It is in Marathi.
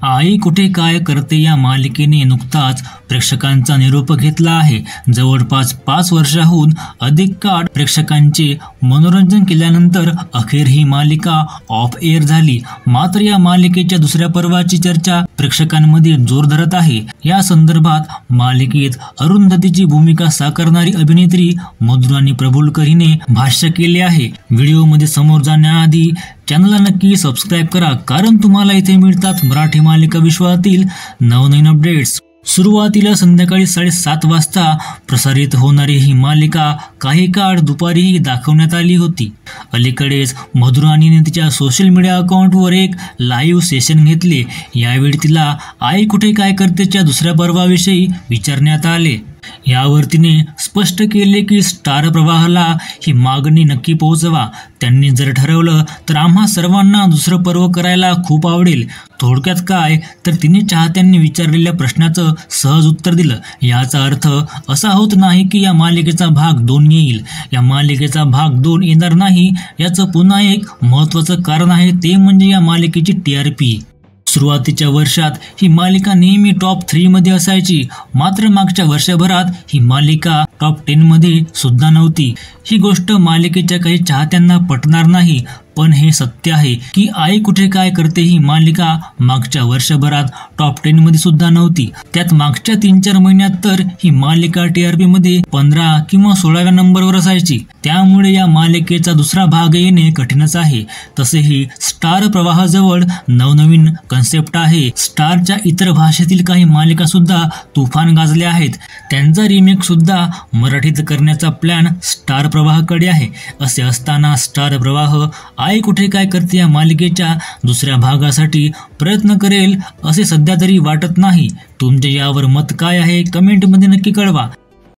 आई कुठे काय करते या मालिकेने नुकताच प्रेक्षकांचा निरोप घेतला आहे. जवळपास 5 वर्षाहून अधिक काळ प्रेक्षकांचे मनोरंजन केल्यानंतर अखेर ही मालिका ऑफ एअर झाली. मात्र या मालिकेच्या दुसऱ्या पर्वाची चर्चा प्रेक्षकांमध्ये जोर धरत आहे. या संदर्भात मालिकेत अरुंधतीची भूमिका साकारणारी अभिनेत्री मधुराणी प्रभुलकर हिने भाष्य केले आहे. व्हिडिओमध्ये समोर जाण्याआधी चॅनलला नक्की सबस्क्राईब करा, कारण तुम्हाला इथे मिळतात मराठी मालिका विश्वातील नवनवीन अपडेट्स. सुरुवातीला संध्याकाळी 7:30 वाजता प्रसारित होणारी ही मालिका काही काळ दुपारीही दाखवण्यात आली होती. अलीकडेच मधुराणीने तिच्या सोशल मीडिया अकाउंटवर एक लाईव्ह सेशन घेतले. यावेळी तिला आई कुठे काय करतेच्या दुसऱ्या पर्वाविषयी विचारण्यात आले. यावर तिने स्पष्ट केले की स्टार प्रवाहाला ही मागणी नक्की पोहोचवा. त्यांनी जर ठरवलं तर आम्हा सर्वांना दुसरं पर्व करायला खूप आवडेल. थोडक्यात काय तर तिने चाहत्यांनी विचारलेल्या प्रश्नाचं सहज उत्तर दिलं. याचा अर्थ असा होत नाही की या मालिकेचा भाग 2 येईल. या मालिकेचा भाग 2 येणार नाही याचं पुन्हा एक महत्त्वाचं कारण आहे, ते म्हणजे या मालिकेची TRP. सुरुवातीच्या वर्षात ही मालिका नेहमी टॉप 3 मध्ये असायची. मात्र मागच्या वर्षभरात ही मालिका टॉप 10 मध्ये सुद्धा नव्हती. ही गोष्ट मालिकेच्या काही चाहत्यांना पटणार नाही, पण हे सत्य आहे की आई कुठे काय करते ही मालिका मागच्या वर्षभरात टॉप 10 मध्ये सुद्धा नव्हती. त्यात मागच्या 3-4 महिन्यात तर ही मालिका TRP मध्ये 15 किंवा 16व्या नंबरवर असायची. त्यामुळे या मालिकेचा दुसरा भाग येणे कठीणच आहे. तसेही स्टार प्रवाहाजवळ नवनवीन कन्सेप्ट आहे. स्टारच्या इतर भाषेतील काही मालिका सुद्धा तुफान गाजल्या आहेत. त्यांचा रिमेक सुद्धा मराठीत करण्याचा प्लॅन स्टार प्रवाहाकडे आहे. असे असताना स्टार प्रवाह आई कुठे काय करते या मालिकेच्या दुसऱ्या भागासाठी प्रयत्न करेल असे सध्या तरी वाटत नाही. तुमचे यावर मत काय आहे कमेंटमध्ये नक्की कळवा.